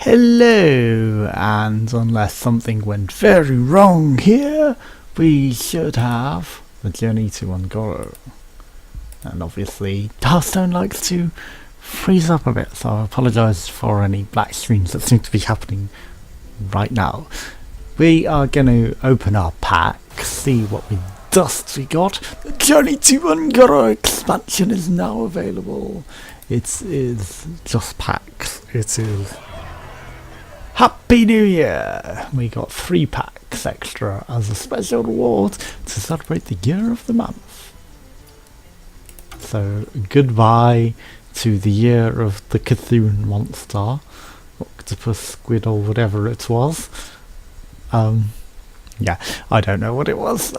Hello, and unless something went very wrong here, we should have the journey to Ungoro. And obviously, Hearthstone likes to freeze up a bit, so I apologise for any black screens that seem to be happening right now. We are going to open our pack, see what dust we got. The Journey to Ungoro expansion is now available. It is just packs. It is Happy New Year! We got 3 packs extra as a special reward to celebrate the year of the month. So goodbye to the year of the Cthulhu monster, octopus, squid, or whatever it was. Yeah, I don't know what it was.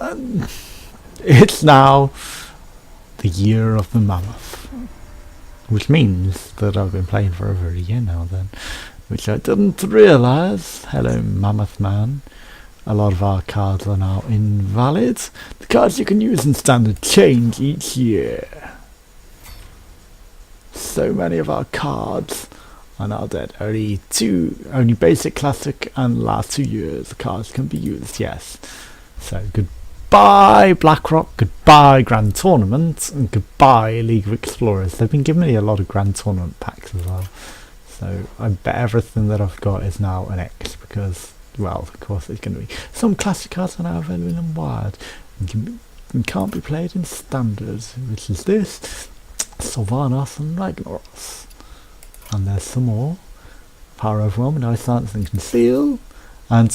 It's now the year of the mammoth, which means that I've been playing for over a year now then, which I didn't realise. Hello Mammoth Man. A lot of our cards are now invalid. The cards you can use in standard change each year. So many of our cards are now dead. Only basic, classic and last 2 years the cards can be used, yes. So goodbye BlackRock, goodbye Grand Tournament, and goodbye League of Explorers. They've been giving me a lot of Grand Tournament packs as well. So I bet everything that I've got is now an X because, well, of course there's going to be some classic cards are now available in Wild and can't be played in Standard, which is this, Sylvanas and Ragnaros. And there's some more. Power Overwhelm, Ice Lance and Conceal. And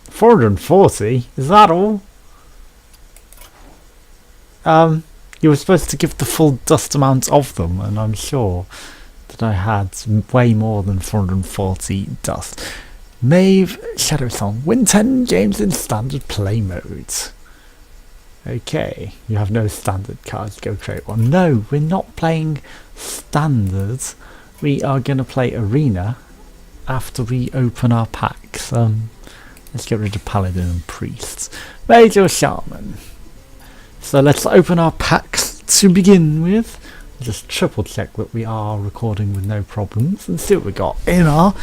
440, is that all? You were supposed to give the full dust amount of them, and I'm sure that I had way more than 440 dust. Maeve Shadow Song, win 10 games in standard play mode. Okay, you have no standard cards, go create one. No, we're not playing standard. We are going to play arena after we open our packs. Let's get rid of Paladin and Priests. Major Shaman. So let's open our packs to begin with. Just triple check that we are recording with no problems and see what we got in our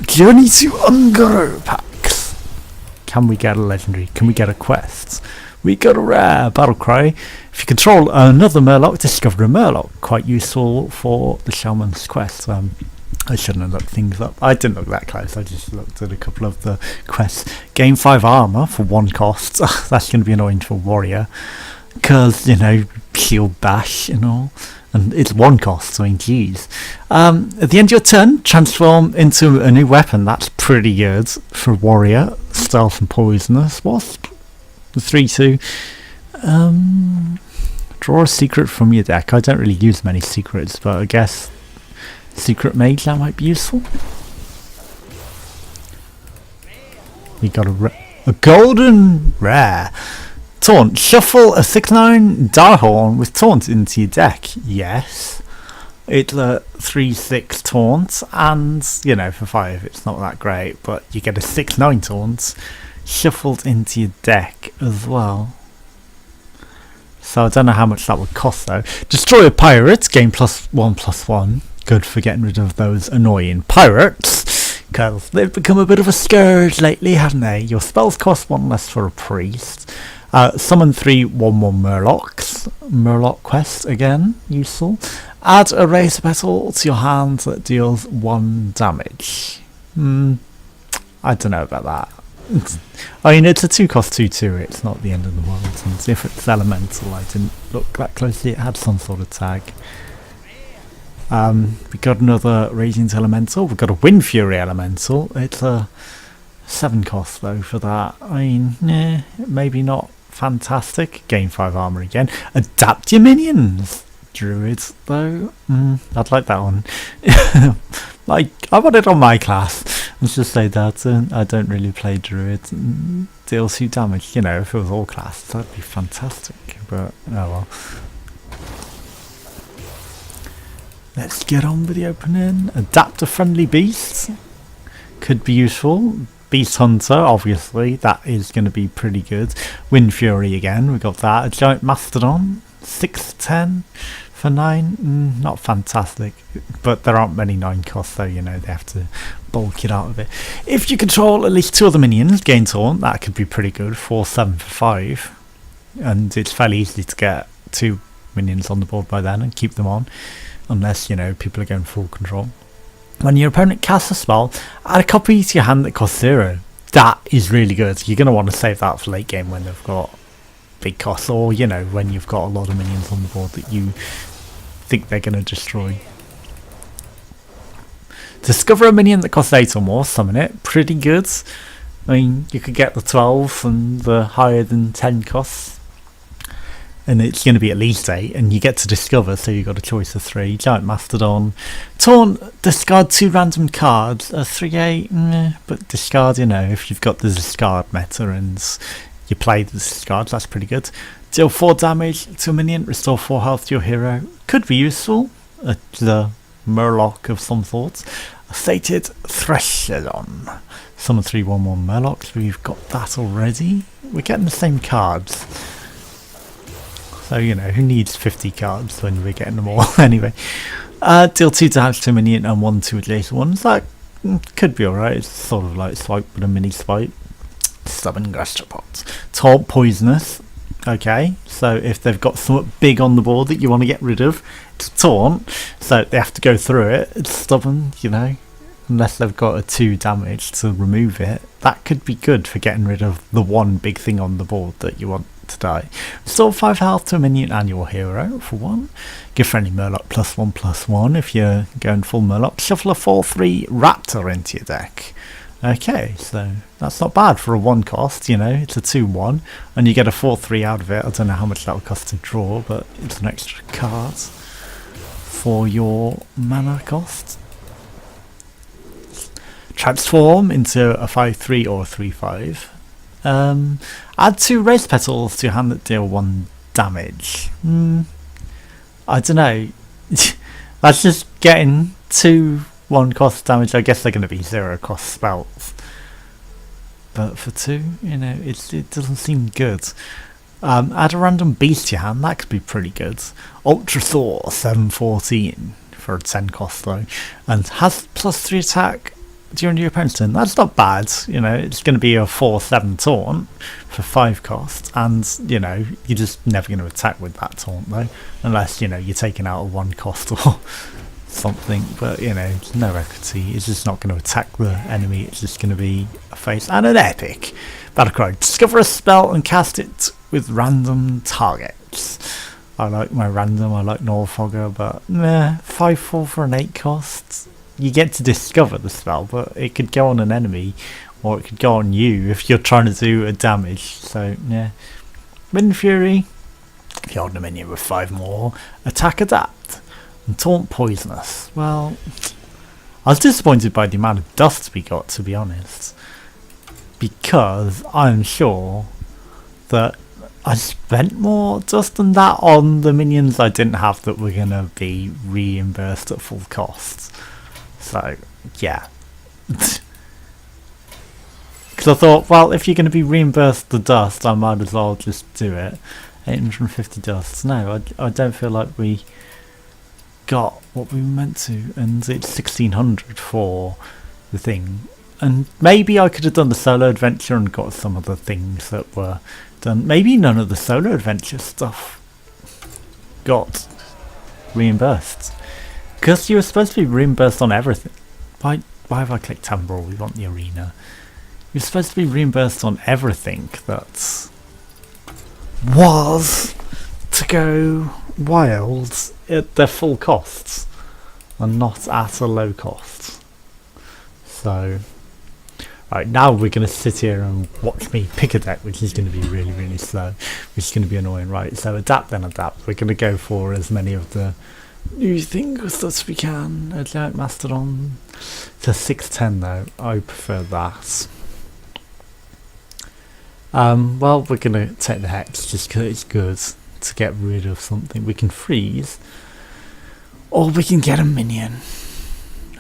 Journey to Ungoro packs. Can we get a legendary? Can we get a quest? We got a rare Battlecry. If you control another Murloc, discover a Murloc. Quite useful for the Shaman's quest. I shouldn't have looked things up. I didn't look that close. I just looked at a couple of the quests. Gain 5 armor for 1 cost. That's going to be annoying for Warrior. Because, you know, shield bash and all. And it's 1 cost, so I mean, geez. At the end of your turn, transform into a new weapon. That's pretty good for Warrior. Stealth and Poisonous Wasp. 3/2. Draw a secret from your deck. I don't really use many secrets, but I guess Secret Mage, that might be useful. We got a golden rare. Taunt. Shuffle a 6/9 Direhorn with Taunt into your deck. Yes. It's a 3/6 Taunt, and, you know, for 5 it's not that great, but you get a 6/9 Taunt shuffled into your deck as well. So I don't know how much that would cost though. Destroy a pirate, gain +1/+1. Good for getting rid of those annoying pirates, because they've become a bit of a scourge lately, haven't they? Your spells cost 1 less for a priest. Summon 3 1/1 Murlocs. Murloc quest again, useful. Add a Razor Petal to your hand that deals 1 damage. I don't know about that. I mean, it's a 2-cost 2/2. It's not the end of the world. And if it's elemental, I didn't look that closely. It had some sort of tag. We got another Radiant Elemental. We've got a Wind Fury Elemental. It's a 7-cost though for that. I mean, maybe not fantastic. Gain 5 armor again. Adapt your minions. Druids though. I'd like that one. Like, I want it on my class. Let's just say that. I don't really play Druids. Deals 2 damage. You know, if it was all classes, that'd be fantastic. But, oh well. Let's get on with the opening. Adapt a friendly beast. Could be useful. Beast Hunter, obviously. That is going to be pretty good. Wind Fury again. We got that. A Giant Mastodon. 6/10. For 9, not fantastic, but there aren't many 9 costs though, you know, they have to bulk it out of it. If you control at least 2 other minions, gain taunt, that could be pretty good. 4-7 for 5. And it's fairly easy to get 2 minions on the board by then and keep them on. Unless, you know, people are going full control. When your opponent casts a spell, add a copy to your hand that costs 0. That is really good. You're going to want to save that for late game when they've got big costs. Or, you know, when you've got a lot of minions on the board that you think they're going to destroy. Discover a minion that costs 8 or more, summon it. Pretty good. I mean, you could get the 12 and the higher than 10 costs. And it's going to be at least 8, and you get to discover, so you've got a choice of 3. Giant Mastodon. Taunt, discard 2 random cards. A 3-8, but discard, you know, if you've got the discard meta and you play the discards, that's pretty good. Deal 4 damage to a minion, restore 4 health to your hero. Could be useful. The Murloc of some sort. A Sated Threshalon. Summon 3/1/1 Murlocs, we've got that already. We're getting the same cards. So, you know, who needs 50 cards when we're getting them all anyway. Deal 2 damage to a minion and 1 to adjacent ones. That could be alright. It's sort of like swipe with a mini swipe. Stubborn Gastropod. Taunt Poisonous. Okay, so if they've got something big on the board that you want to get rid of, it's taunt. So they have to go through it. It's stubborn, you know. Unless they've got a 2 damage to remove it. That could be good for getting rid of the one big thing on the board that you want to die. Restore 5 health to a minion and your hero for 1. Give friendly Murloc +1/+1 if you're going full Murloc. Shuffle a 4/3 Raptor into your deck. Okay, so that's not bad for a 1 cost, you know, it's a 2/1 and you get a 4/3 out of it. I don't know how much that would cost to draw, but it's an extra card for your mana cost. Transform into a 5/3 or a 3/5. Add 2 Race Petals to your hand that deal 1 damage. I don't know. That's just getting 2 1 cost damage. I guess they're going to be 0 cost spells. But for 2, you know, it doesn't seem good. Add a random beast to your hand. That could be pretty good. Ultra Thor 7/14 for a 10 cost though. And has +3 attack during your opponent's turn. That's not bad, you know. It's going to be a 4/7 taunt for 5 cost, and you know you're just never going to attack with that taunt though, unless you know you're taking out a 1 cost or something. But you know, it's no equity. It's just not going to attack the enemy. It's just going to be a face and an epic battlecry. Discover a spell and cast it with random targets. I like my random. I like Norfogger, but 5/4 for an 8 cost. You get to discover the spell, but it could go on an enemy or it could go on you if you're trying to do a damage. So yeah, Wind Fury. If you hold a minion with 5 more, attack, adapt, and taunt Poisonous. Well, I was disappointed by the amount of dust we got, to be honest, because I'm sure that I spent more dust than that on the minions I didn't have that were gonna be reimbursed at full cost. So, yeah. Because I thought, well, if you're going to be reimbursed the dust, I might as well just do it. 850 dusts. No, I don't feel like we got what we were meant to. And it's 1600 for the thing. And maybe I could have done the solo adventure and got some of the things that were done. Maybe none of the solo adventure stuff got reimbursed. Because you were supposed to be reimbursed on everything. Why have I clicked Tambrel? We want the arena. You're supposed to be reimbursed on everything that was to go wild at their full costs and not at a low cost. So, right, now we're going to sit here and watch me pick a deck, which is going to be really, really slow, which is going to be annoying. Right, so adapt then adapt. We're going to go for as many of the new things as we can. A Giant Mastodon to 610 though. I prefer that. Well, we're gonna take the Hex just because it's good to get rid of something. We can freeze, or we can get a minion.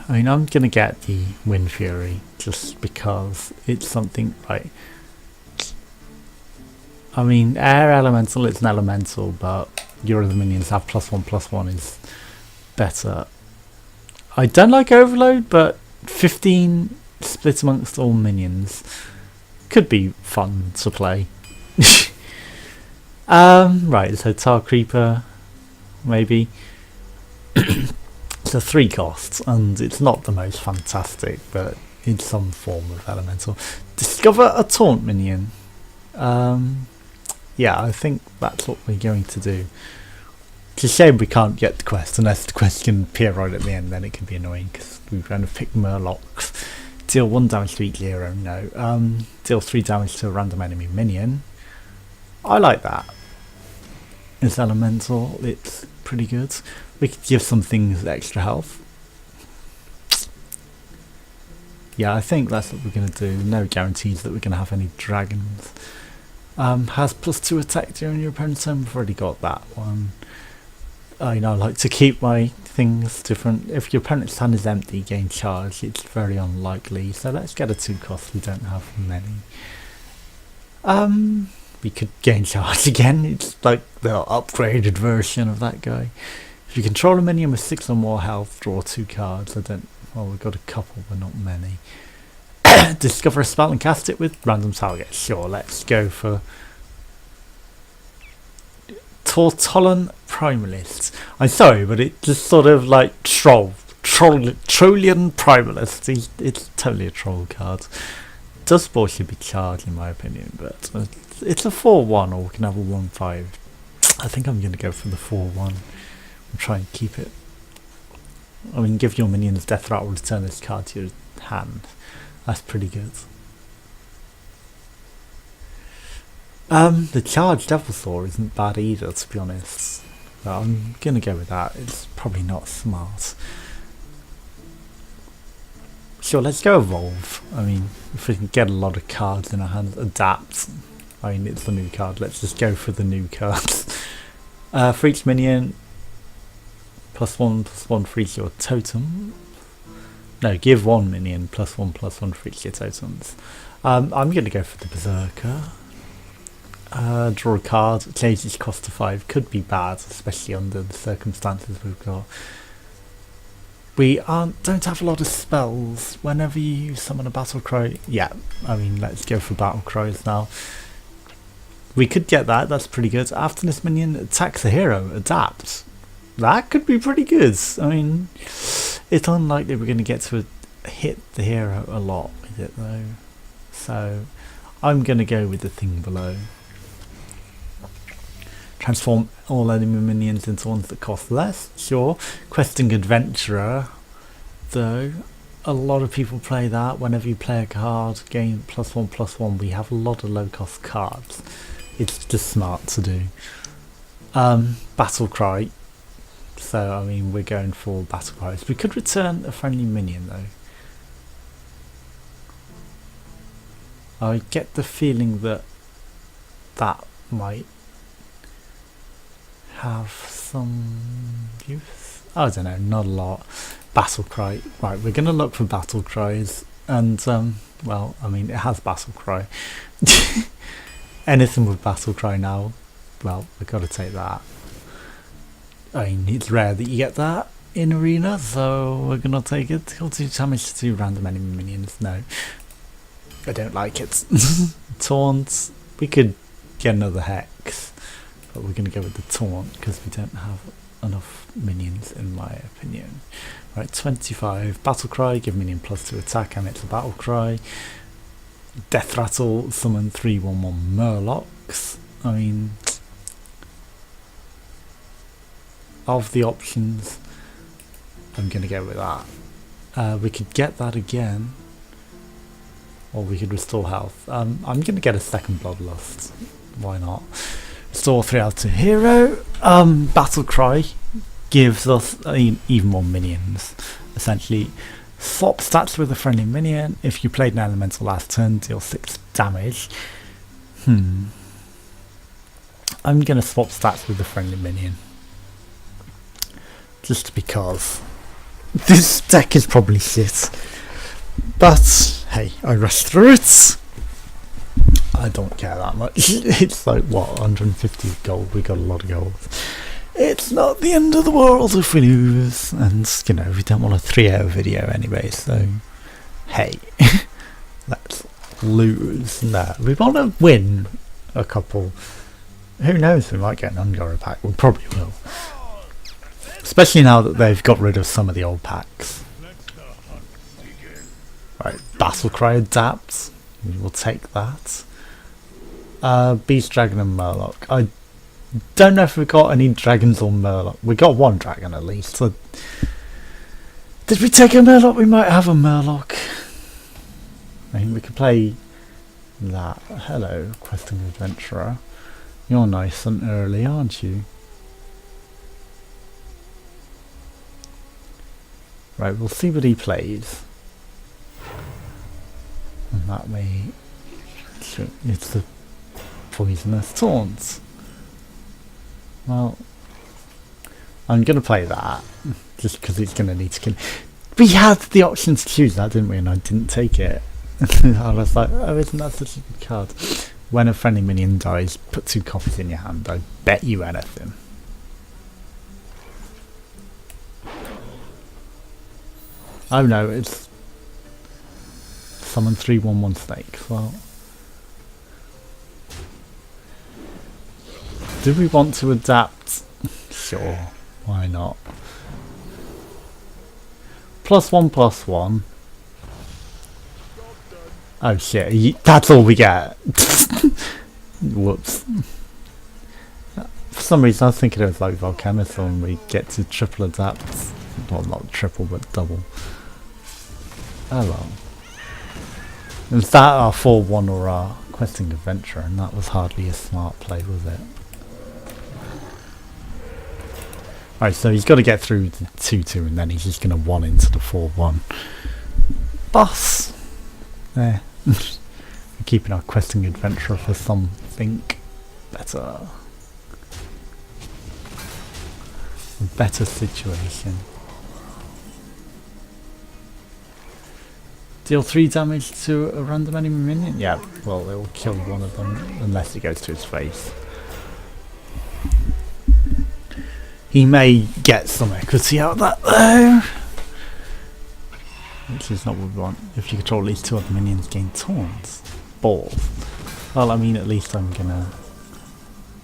I mean, I'm gonna get the Wind Fury just because it's something like. I mean, Air Elemental is an elemental, but your other minions have +1/+1 is better. I don't like Overload, but 15 split amongst all minions. Could be fun to play. Right, so Tar Creeper, maybe. So 3 costs, and it's not the most fantastic, but in some form of elemental. Discover a taunt minion. Yeah, I think that's what we're going to do. It's a shame we can't get the quest, unless the quest can appear right at the end, then it can be annoying, because we've kind of picked Murlocs. Deal 1 damage to each hero, no. Deal 3 damage to a random enemy minion. I like that. It's elemental, it's pretty good. We could give some things extra health. Yeah, I think that's what we're going to do. No guarantees that we're going to have any dragons. Has +2 attack during your opponent's turn. We've already got that one. I like to keep my things different. If your opponent's hand is empty, gain charge. It's very unlikely. So let's get a 2 cost. We don't have many. We could gain charge again. It's like the upgraded version of that guy. If you control a minion with 6 or more health, draw 2 cards. Well, we've got a couple, but not many. Discover a spell and cast it with random target. Sure, let's go for Tortollan Primalist. I'm sorry, but it's just sort of like Trollian Primalist. It's totally a troll card. Dustball should be charged in my opinion, but it's a 4-1, or we can have a 1-5. I think I'm going to go for the 4-1 and try and keep it. I mean, give your minions death rattle, return this card to your hand. That's pretty good. The charged Devilsaur isn't bad either, to be honest. But I'm going to go with that. It's probably not smart. Sure, let's go Evolve. I mean, if we can get a lot of cards in our hands. Adapt. I mean, it's the new card. Let's just go for the new cards. For each minion, +1/+1 for each your totem. No, give 1 minion +1/+1 for each your totems. I'm going to go for the Berserker. Draw a card, change its cost to 5. Could be bad, especially under the circumstances we've got. We don't have a lot of spells. Whenever you summon a battle cry, yeah, I mean, let's go for battle cries now. We could get that, that's pretty good. After this minion attacks a hero, adapt. That could be pretty good. I mean, it's unlikely we're going to get to hit the hero a lot with it though. So I'm going to go with the thing below. Transform all enemy minions into ones that cost less. Sure. Questing Adventurer, though, a lot of people play that. Whenever you play a card, gain +1/+1. We have a lot of low cost cards. It's just smart to do. Battle Cry. So I mean, we're going for battle cries. We could return a friendly minion though. I get the feeling that that might have some use. I don't know, not a lot. Battle cry. Right, we're gonna look for battle cries, and well, I mean, it has battle cry. Anything with battle cry now, well, we've got to take that. I mean, it's rare that you get that in arena, so we're gonna take it. He'll do damage to 2 random enemy minions. No, I don't like it. Taunt. We could get another hex, but we're gonna go with the taunt because we don't have enough minions, in my opinion. Right, 25. Battle cry. Give minion +2 attack, and it's a battle cry. Death rattle. Summon 3/1/1 Murlocs. I mean, of the options, I'm going to go with that. We could get that again, or we could restore health. I'm going to get a second Bloodlust. Why not? Restore 3 out to hero. Battle Cry gives us even more minions. Essentially, swap stats with a friendly minion. If you played an elemental last turn, deal 6 damage. I'm going to swap stats with a friendly minion. Just because this deck is probably shit, but hey, I rushed through it. I don't care that much. It's like, what, 150 gold? We got a lot of gold. It's not the end of the world if we lose, and you know, we don't want a 3-hour video anyway, so hey, let's lose. No, we want to win a couple. Who knows, we might get an Ungara pack. We probably will. Especially now that they've got rid of some of the old packs. Right, Battle Cry adapts. We will take that. Beast Dragon and Murloc. I don't know if we've got any dragons or Murloc. We got one dragon at least. So did we take a Murloc? We might have a Murloc. I think we could play that. Hello, Questing Adventurer. You're nice and early, aren't you? Right, we'll see what he plays. And that way, it's the poisonous taunts. Well, I'm going to play that, just because he's going to need to kill. We had the option to choose that, didn't we? And I didn't take it. I was like, oh, isn't that such a good card? When a friendly minion dies, put 2 copies in your hand. I bet you anything. Oh no, it's summon 3/1/1 snakes. Well, do we want to adapt? Sure, why not? +1/+1. Oh shit, that's all we get. Whoops. For some reason I was thinking it was like Volcanism and we get to triple adapt. Well, not triple, but double. Oh well. Was that our 4/1 or our Questing Adventure? And that was hardly a smart play, was it? Alright, so he's got to get through the 2/2 and then he's just going to 1 into the 4/1. Boss! There. We're keeping our Questing Adventurer for something better. A better situation. Deal 3 damage to a random enemy minion? Yeah, well, it will kill one of them unless it goes to his face. He may get some equity out of that though, which is not what we want. If you control at least 2 other minions, gain taunts. Balls. Well, I mean, at least I'm gonna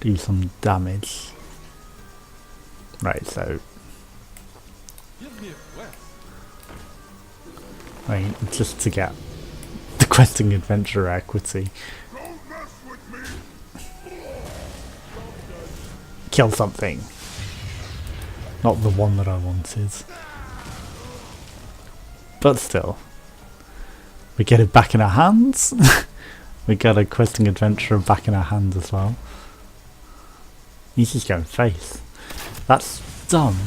do some damage. Right, so right, just to get the Questing Adventurer equity. Kill something. Not the one that I wanted. But still. We get it back in our hands. We get a Questing Adventurer back in our hand as well. He's just going face. That's dumb.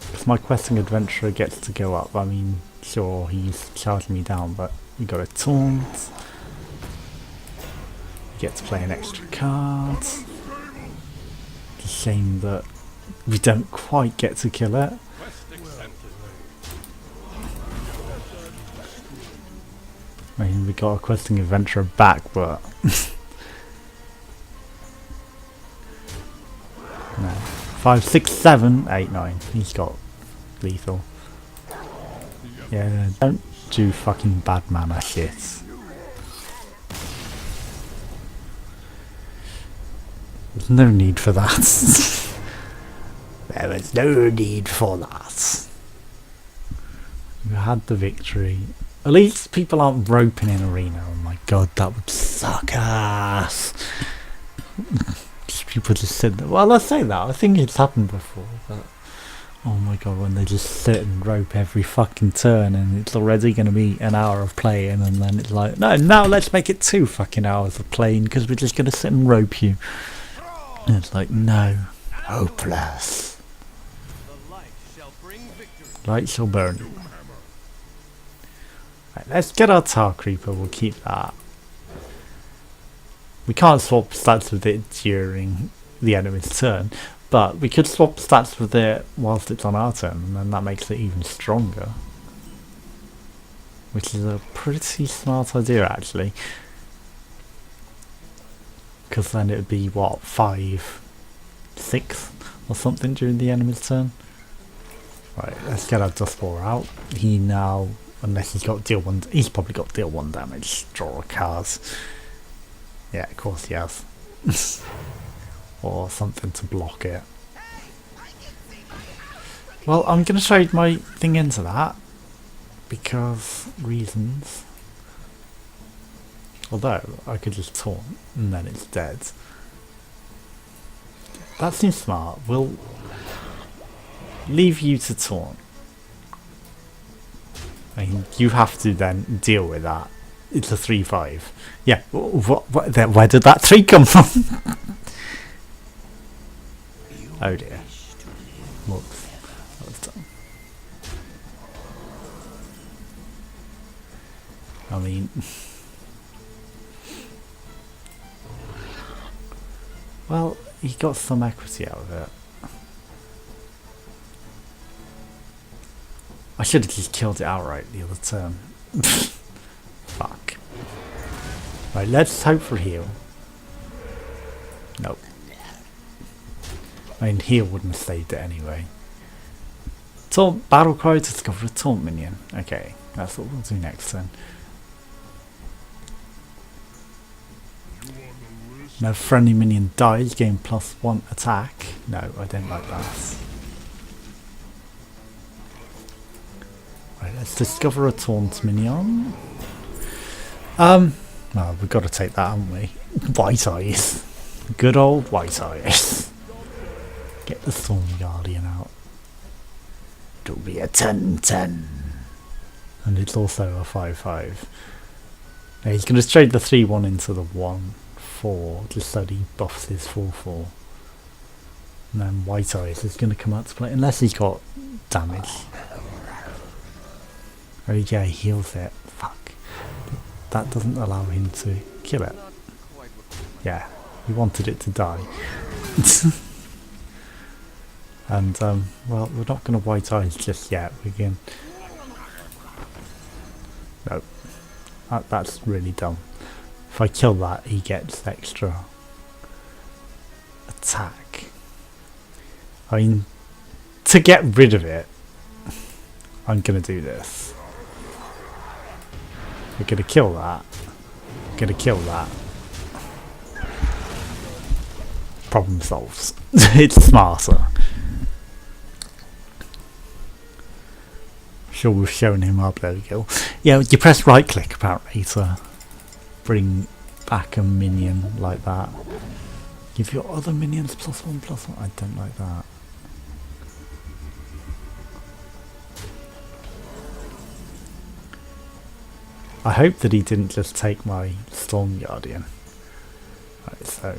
Because my Questing Adventurer gets to go up. I mean, sure, he's charging me down, but we got a taunt. We get to play an extra card. It's a shame that we don't quite get to kill it. I mean, we got a Questing Adventurer back, but no. 5, 6, 7, 8, 9. He's got lethal. Yeah, don't do fucking bad mana shit. There's no need for that. There was no need for that. We had the victory. At least people aren't roping in arena. Oh my god, that would suck ass. People just sit there. Well, I say that. I think it's happened before. But oh my god, when they just sit and rope every fucking turn and it's already going to be an hour of playing and then it's like, no, now let's make it 2 fucking hours of playing because we're just going to sit and rope you. And it's like, no. Hopeless. Light shall burn. Right, let's get our Tar Creeper, we'll keep that. We can't swap stats with it during the enemy's turn, but we could swap stats with it whilst it's on our turn, and then that makes it even stronger. Which is a pretty smart idea actually. Because then it would be, what, 5, 6 or something during the enemy's turn? Right, let's get our Dust Ball out. He now, unless he's got deal 1, he's probably got deal 1 damage. Draw a card. Yeah, of course he has. Or something to block it. Well, I'm going to trade my thing into that. Because reasons. Although, I could just taunt and then it's dead. That seems smart. We'll leave you to taunt. I mean, you have to then deal with that. It's a 3-5. Yeah, where did that 3 come from? Oh dear. Whoops. That was dumb. I mean... well, he got some equity out of it. I should have just killed it outright the other turn. Fuck. Right, let's hope for heal. Nope. I mean, heal wouldn't have saved it anyway. Taunt, battle cry, discover a taunt minion. Okay, that's what we'll do next turn. No friendly minion dies, gain +1 attack. No, I don't like that. Right, let's discover a taunt minion. Well, we've got to take that, haven't we? White eyes. Good old white eyes. Get the Storm Guardian out. It'll be a 10-10. And it's also a 5-5. Now he's going to trade the 3-1 into the 1-4, just so he buffs his 4-4. And then White Eyes is going to come out to play, unless he's got damage. Oh yeah, he heals it. Fuck. That doesn't allow him to kill it. Yeah, he wanted it to die. And, well, we're not going to White Eyes just yet. We can... no. That's really dumb. If I kill that, he gets extra attack. I mean, to get rid of it, I'm going to do this. We're going to kill that. Going to kill that. Problem solved. It's smarter. Sure, we've shown him our blow kill. Yeah, you press right click apparently to bring back a minion like that. Give your other minions +1/+1. I don't like that. I hope that he didn't just take my Storm Guardian. Right, so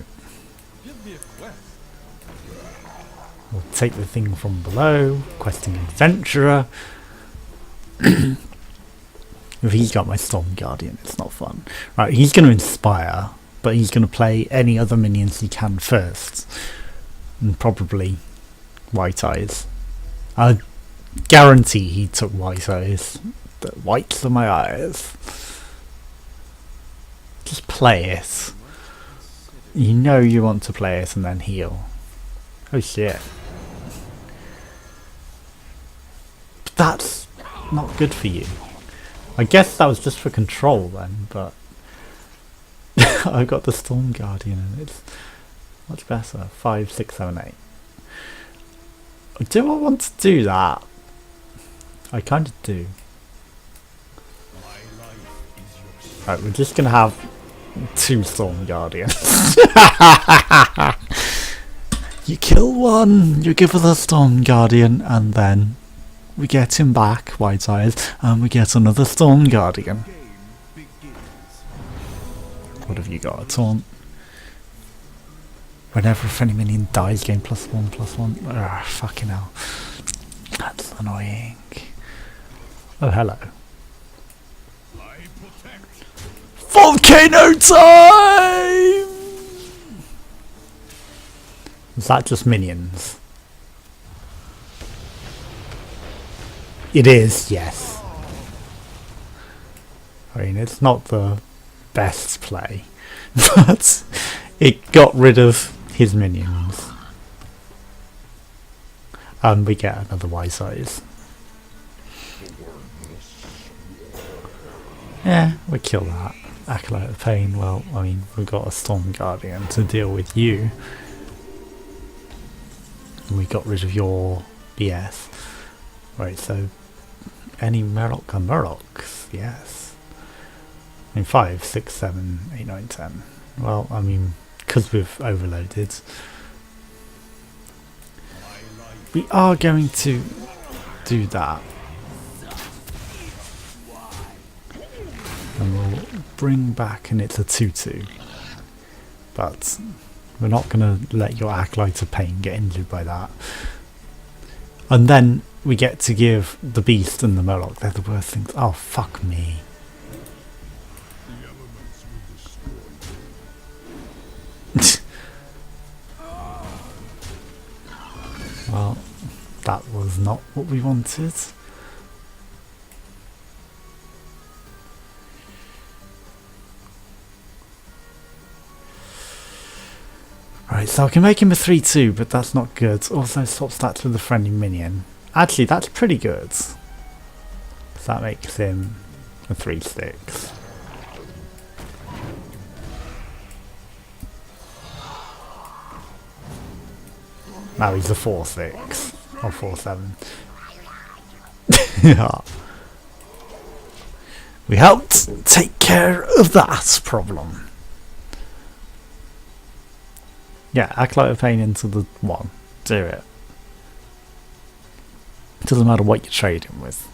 we'll take the thing from below. Questing Adventurer. If he's got my Storm Guardian, it's not fun. Right, he's going to Inspire, but he's going to play any other minions he can first. And probably White Eyes. I guarantee he took White Eyes. The whites of my eyes. Just play it. You know you want to play it and then heal. Oh shit. But that's not good for you. I guess that was just for control then, but I got the Storm Guardian and it's much better. 5, 6, 7, 8. Do I want to do that? I kind of do. Right, we're just gonna have 2 Storm Guardians. You kill one, you give us a Storm Guardian, and then we get him back, White Eyes, and we get another Storm Guardian. What have you got? A taunt. Whenever a friendly minion dies, gain +1/+1. Ugh, fucking hell. That's annoying. Oh, hello. Volcano time! Is that just minions? It is, yes. I mean, it's not the best play, but it got rid of his minions. And we get another wise eyes. Yeah, we kill that. Acolyte of Pain. Well, I mean, we've got a Storm Guardian to deal with you. And we got rid of your BS. Right, so any Murloc are Murlocs, yes. I mean 5, 6, 7, 8, 9, 10. Well, I mean, because we've overloaded, we are going to do that. And we'll bring back, and it's a 2-2. But we're not going to let your Acolyte of Pain get injured by that. And then we get to give the Beast and the Murloc. They're the worst things. Oh, fuck me. Well, that was not what we wanted. Right, so I can make him a 3-2, but that's not good. Also swap stats with a friendly minion. Actually, that's pretty good. So that makes him a 3-6. Now he's a 4-6 or 4-7. Yeah. We helped take care of that problem. Yeah, Acolyte of Pain into the 1. Do it. Doesn't matter what you're trading with.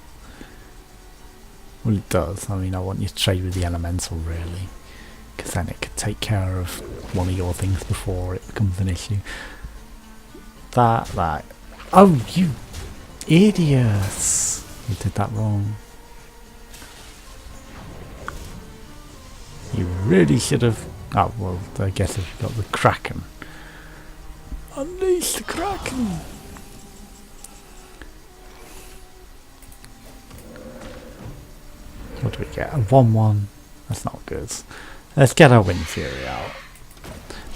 Well, it does. I mean, I want you to trade with the Elemental, really. Because then it could take care of one of your things before it becomes an issue. That. Oh, you idiots! You did that wrong. You really should have... Oh, well, I guess if you've got the Kraken. Unleash the Kraken! What do we get? A 1-1. That's not good. Let's get our Wind Fury out.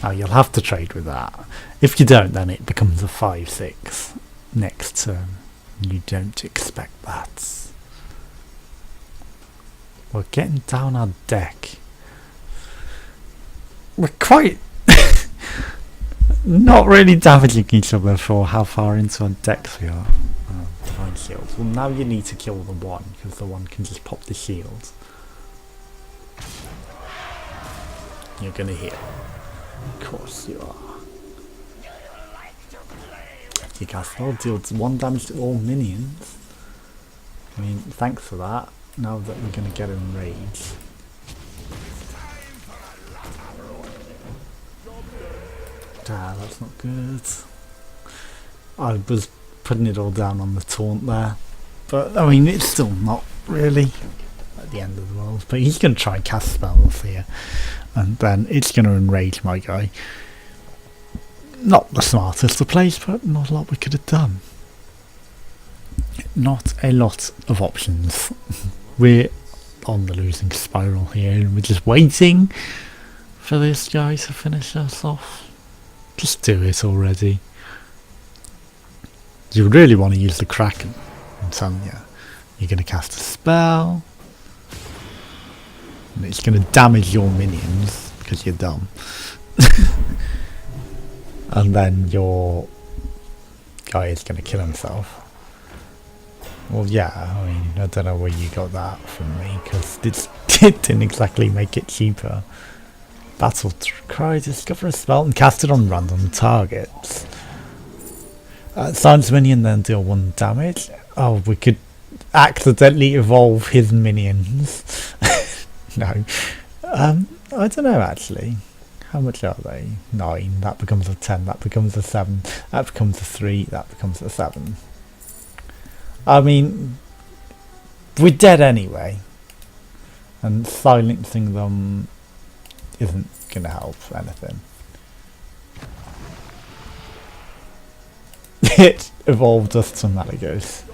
Now you'll have to trade with that. If you don't, then it becomes a 5-6 next turn. You don't expect that. We're getting down our deck. We're quite not really damaging each other for how far into our decks we are. Divine Shield. Well, now you need to kill the 1 because the 1 can just pop the shield. You're gonna heal. Of course you are. Your castle deals 1 damage to all minions. I mean, thanks for that. Now that we're gonna get enraged. Ah, that's not good. I was putting it all down on the taunt there. But, I mean, it's still not really at the end of the world. But he's going to try and cast spells here. And then it's going to enrage my guy. Not the smartest of plays, but not a lot we could have done. Not a lot of options. We're on the losing spiral here. And we're just waiting for this guy to finish us off. Just do it already. You really want to use the Kraken, I'm telling you. You're going to cast a spell. And it's going to damage your minions, because you're dumb. And then your guy is going to kill himself. Well, yeah, I mean, I don't know where you got that from me, because it didn't exactly make it cheaper. Battle Cry, discover a spell and cast it on random targets. Silence minion, then deal 1 damage. Oh, we could accidentally evolve his minions. No. I don't know actually. How much are they? 9. That becomes a 10. That becomes a 7. That becomes a 3. That becomes a 7. I mean, we're dead anyway. And silencing them isn't going to help anything. It evolved us to Malagos.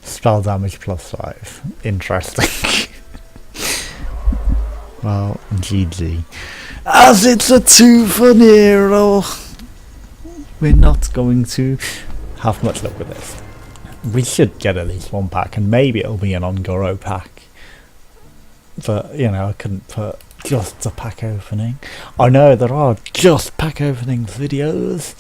Spell damage +5. Interesting. Well, GG. As it's a 2 for Nero. we're not going to have much luck with this. We should get at least one pack, and maybe it'll be an Ongoro pack. But, you know, I couldn't put just a pack opening. I know there are just pack opening videos,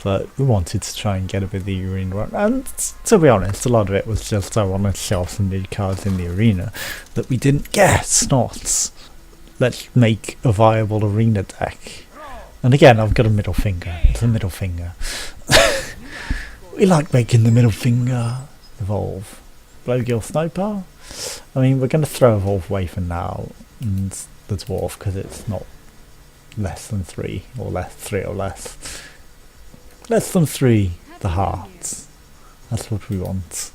but we wanted to try and get a bit of the arena run. And to be honest, a lot of it was just I wanted to show off some new cards in the arena that we didn't get. Not let's make a viable arena deck. And again, I've got a middle finger. It's a middle finger. We like making the middle finger. Evolve. Blowgill Sniper. I mean, we're going to throw Evolve away for now. And the Dwarf, because it's not less than 3 or less. 3 or less. Less than 3, the hearts. That's what we want.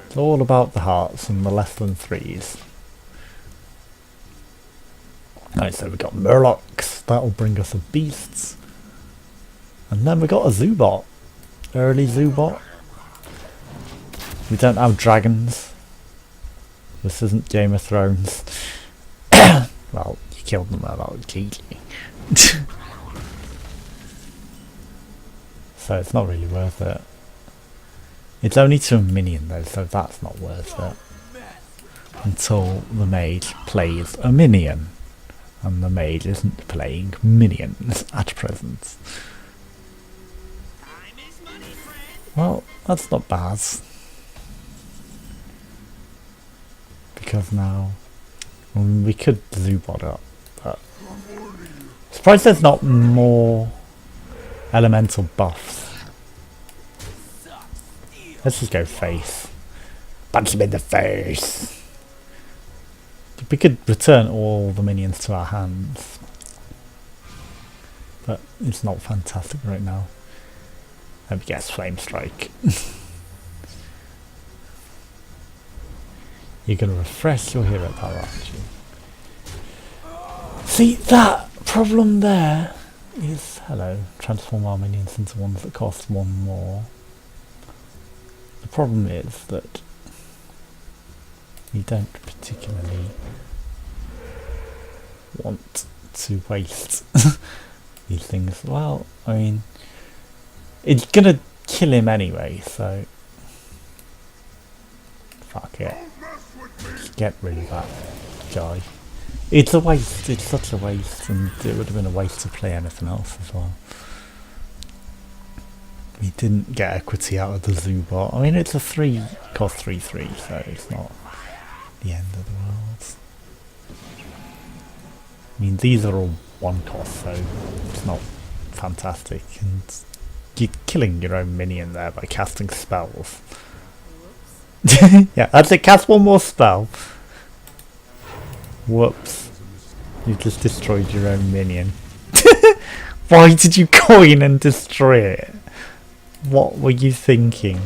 It's all about the hearts and the less than 3s. Right, so we've got Murlocs. That'll bring us a Beasts. And then we got a Zoobot. Early Zoobot. We don't have dragons. This isn't Game of Thrones. Well, you killed them, that was cheeky. So it's not really worth it. It's only to a minion though, so that's not worth it. Until the mage plays a minion. And the mage isn't playing minions at present. Well, that's not bad. Because now, I mean, we could Zoobot up, but surprised there's not more elemental buffs. Let's just go face. Punch him in the face. We could return all the minions to our hands, but it's not fantastic right now. Let me guess, Flame Strike. You're going to refresh your hero power, aren't you? See, that problem there is, hello, transform our minions into ones that cost 1 more. The problem is that you don't particularly want to waste these things. Well, I mean, it's gonna kill him anyway, so fuck it. Just get rid of that guy. It's a waste, it's such a waste, and it would have been a waste to play anything else as well. We didn't get equity out of the Zoobot. I mean, it's a 3 cost 3/3, so it's not the end of the world. I mean, these are all 1 cost, so it's not fantastic, and you're killing your own minion there by casting spells. Yeah, I'd say cast 1 more spell. Whoops. You just destroyed your own minion. Why did you coin and destroy it? What were you thinking?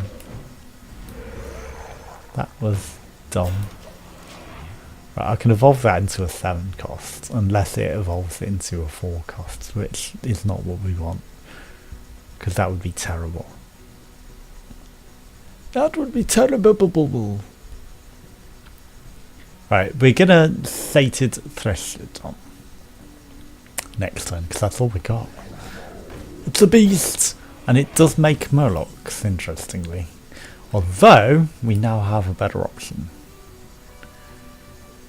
That was dumb. Right, I can evolve that into a 7 cost, unless it evolves it into a 4 cost, which is not what we want. Because that would be terrible. That would be terrible. Right, we're gonna Sated Threshold on next turn, because that's all we got. It's a beast! And it does make Murlocs, interestingly. Although, we now have a better option.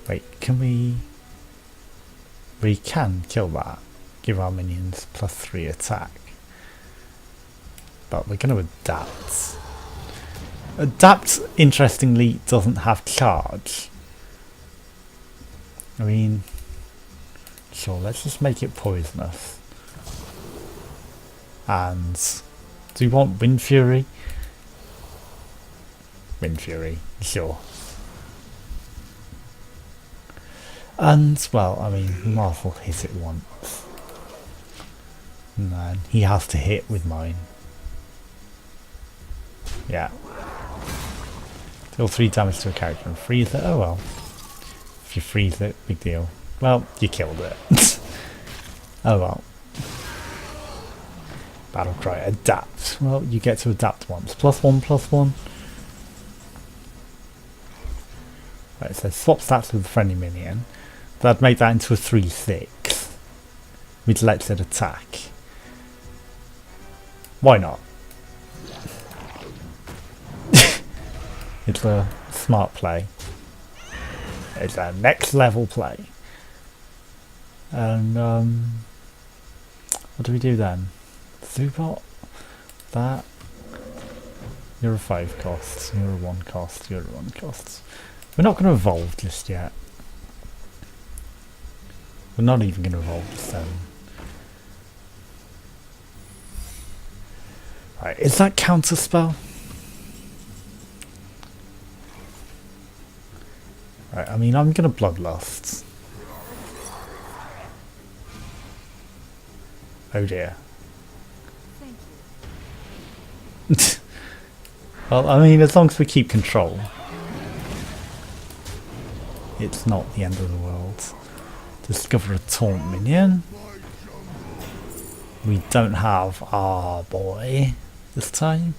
Wait, can we... We can kill that. Give our minions +3 attack. But we're going to adapt. Adapt, interestingly, doesn't have charge. I mean... Sure, let's just make it poisonous. And... Do you want Wind Fury? Wind Fury, sure. And, well, I mean, we might as well hit it once. And then he has to hit with mine. Yeah. Deal 3 damage to a character and freeze it. Oh well. If you freeze it, big deal. Well, you killed it. Oh well. Battle cry, adapt. Well, you get to adapt once. +1/+1. Right, so swap stats with a friendly minion. That'd make that into a 3/6. Which lets it attack. Why not? It's a smart play. It's a next level play. And what do we do then? Zubot? That? You're a 5 cost, you're a 1 cost, you're a 1 cost. We're not going to evolve just yet. We're not even going to evolve to 7. Right, is that counter spell? Right, I mean, I'm going to Bloodlust. Oh dear. Well, I mean, as long as we keep control, it's not the end of the world. Discover a taunt minion. We don't have our boy this time.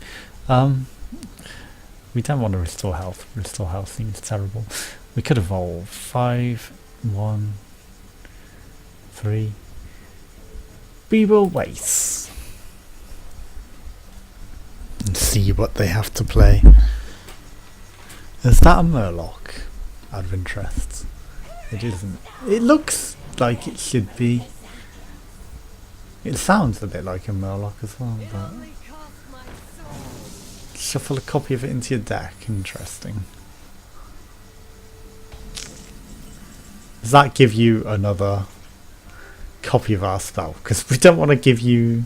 We don't want to restore health. Restore health seems terrible. We could evolve 5, 1, 3. We will wait and see what they have to play. Is that a Murloc? Out of interest. It isn't. It looks like it should be. It sounds a bit like a Murloc as well, but shuffle a copy of it into your deck. Interesting. Does that give you another copy of our spell? Because we don't want to give you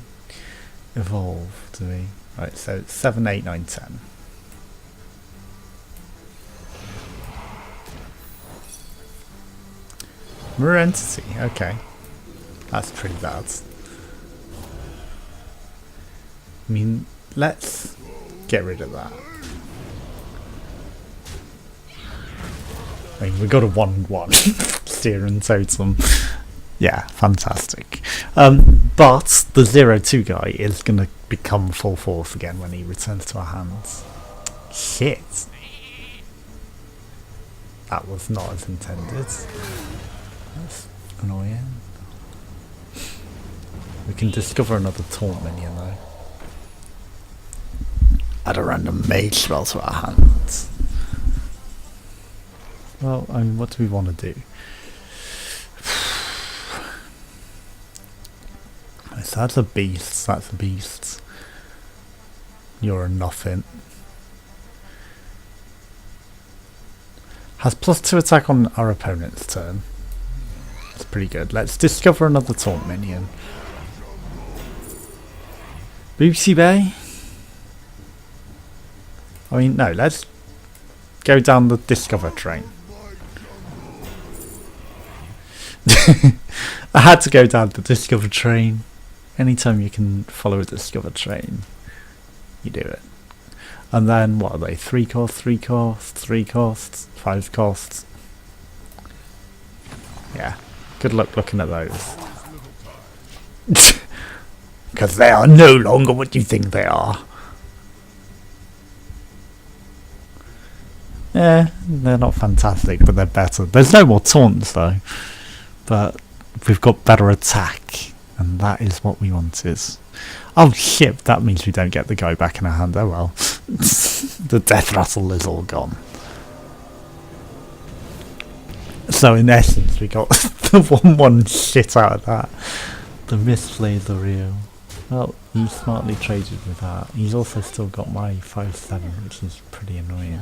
evolve, do we? Right, so it's 7, 8, 9, 10. Mirror Entity, okay. That's pretty bad. I mean, let's get rid of that. I mean, we got a 1-1 steer and totem. Yeah, fantastic. But the 0-2 guy is going to become full force again when he returns to our hands. Shit. That was not as intended. That's annoying. We can discover another taunt minion though. Add a random mage spell to our hands. Well, I mean, what do we want to do? So that's a beast, that's a beast. You're a nothing. Has +2 attack on our opponent's turn. That's pretty good. Let's discover another taunt minion. Boopsie Bay? I mean, no, let's go down the discover train. I had to go down the discover train. Anytime you can follow a discover train, you do it. And then, what are they? 3 costs, 3 costs, 3 costs, 5 costs. Yeah, good luck looking at those. Because they are no longer what you think they are. Yeah, they're not fantastic, but they're better. There's no more taunts though. But we've got better attack. And that is what we wanted. Oh shit, that means we don't get the guy back in our hand. Oh well. The death rattle is all gone. So in essence we got the 1-1 shit out of that. The misplay, the real. Well, he smartly traded with that. He's also still got my 5-7, which is pretty annoying.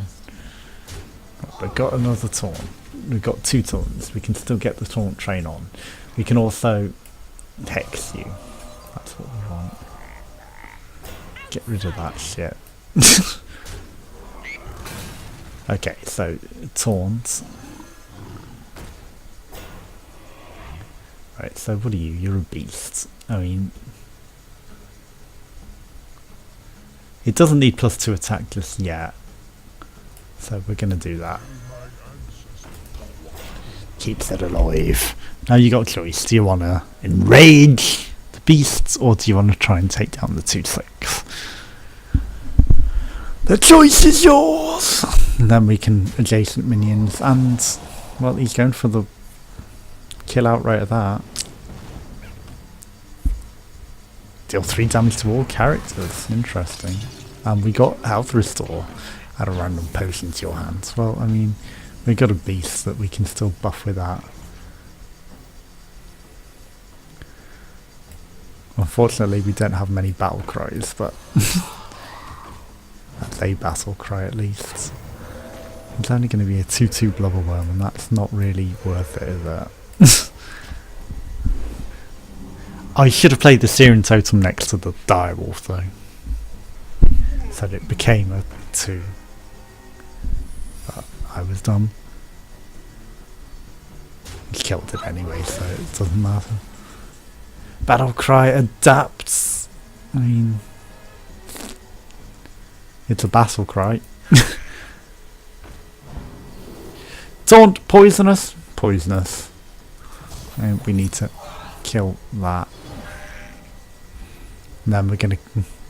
We've got another taunt. We've got 2 taunts. We can still get the taunt train on. We can also hex you. That's what we want. Get rid of that shit. Okay, so taunt. Right, so what are you? You're a beast. I mean, it doesn't need +2 attack just yet. So we're gonna do that. Keeps it alive. Now you got a choice. Do you want to enrage the beasts or do you want to try and take down the 2/6? The choice is yours! And then we can adjacent minions and, well, he's going for the kill outright of that. deal 3 damage to all characters. Interesting. And we got health restore. Add a random potion to your hands. Well, I mean, we got a beast that we can still buff with that. Unfortunately, we don't have many battle cries, but that's a battle cry at least. It's only going to be a 2/2 blubberworm, and that's not really worth it, is it? I should have played the Searing Totem next to the Direwolf though, so it became a 2. But I was dumb. He killed it anyway, so it doesn't matter. Battle Cry adapts. I mean, it's a battle cry. Taunt, poisonous, poisonous. And we need to kill that. And then we're gonna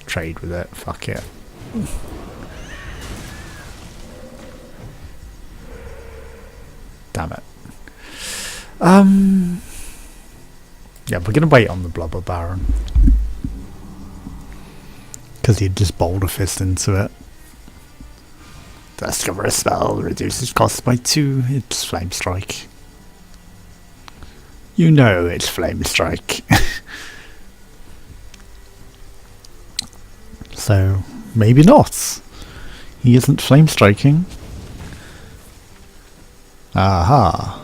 trade with it. Fuck it. Damn it. Yeah, we're gonna wait on the Blubber Baron because he'd just boulder fist into it. Discover a spell, reduces cost by 2. It's Flame Strike. You know it's Flame Strike. So maybe not. He isn't flame striking. Aha.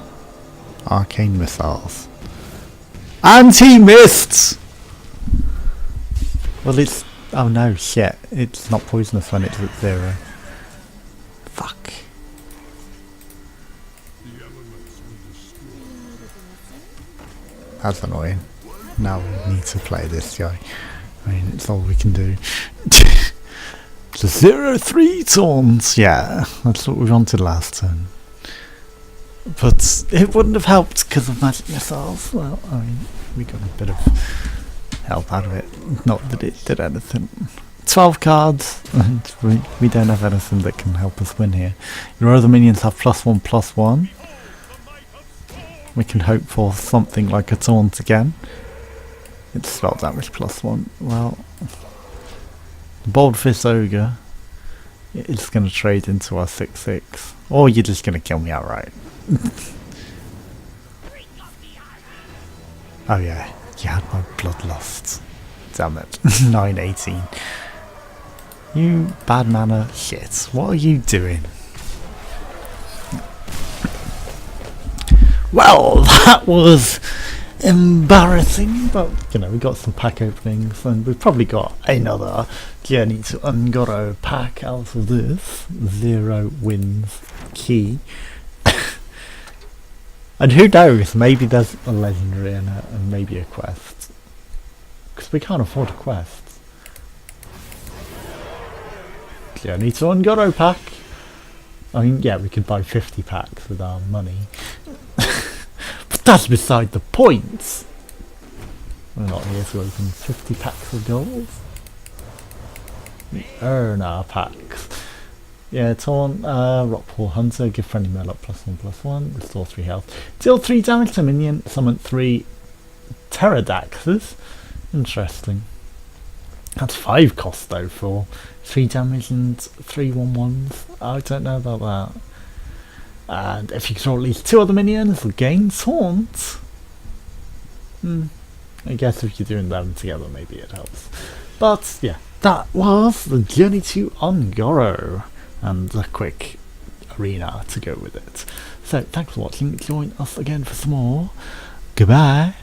Arcane missiles. And he missed! Well, it's... Oh no, shit. It's not poisonous when it's at 0. Fuck. That's annoying. Now we need to play this guy. I mean, it's all we can do. The 0/3 taunts! Yeah, that's what we wanted last turn. But it wouldn't have helped because of magic missiles. Well, I mean, we got a bit of help out of it. Not that it did anything. 12 cards, and we don't have anything that can help us win here. Your other minions have +1/+1. We can hope for something like a taunt again. It's spell damage +1. Well, the Bold Fist Ogre is going to trade into our 6/6. Or you're just going to kill me outright. Oh yeah, you had my bloodlust. Damn it. 9/18. You bad manner shit. What are you doing? Well, that was embarrassing, but you know, we got some pack openings and we've probably got another Journey to Ungoro pack out of this. 0 wins key. And who knows, maybe there's a legendary in it and maybe a quest. Because we can't afford a quest. Journey to Ungoro pack. I mean, yeah, we could buy 50 packs with our money. But that's beside the point. We're not here to open 50 packs of gold. We earn our packs. Yeah, Taunt, Rockpool Hunter, give friendly melee +1/+1, restore 3 health. Deal 3 damage to minion, summon 3 Pterodaxes. Interesting. That's 5 cost though for 3 damage and 3 1/1s. I don't know about that. And if you control at least 2 other minions, you'll gain Taunt. I guess if you're doing them together, maybe it helps. But yeah, that was the Journey to Ungoro, and a quick arena to go with it. So thanks for watching. Join us again for some more. Goodbye.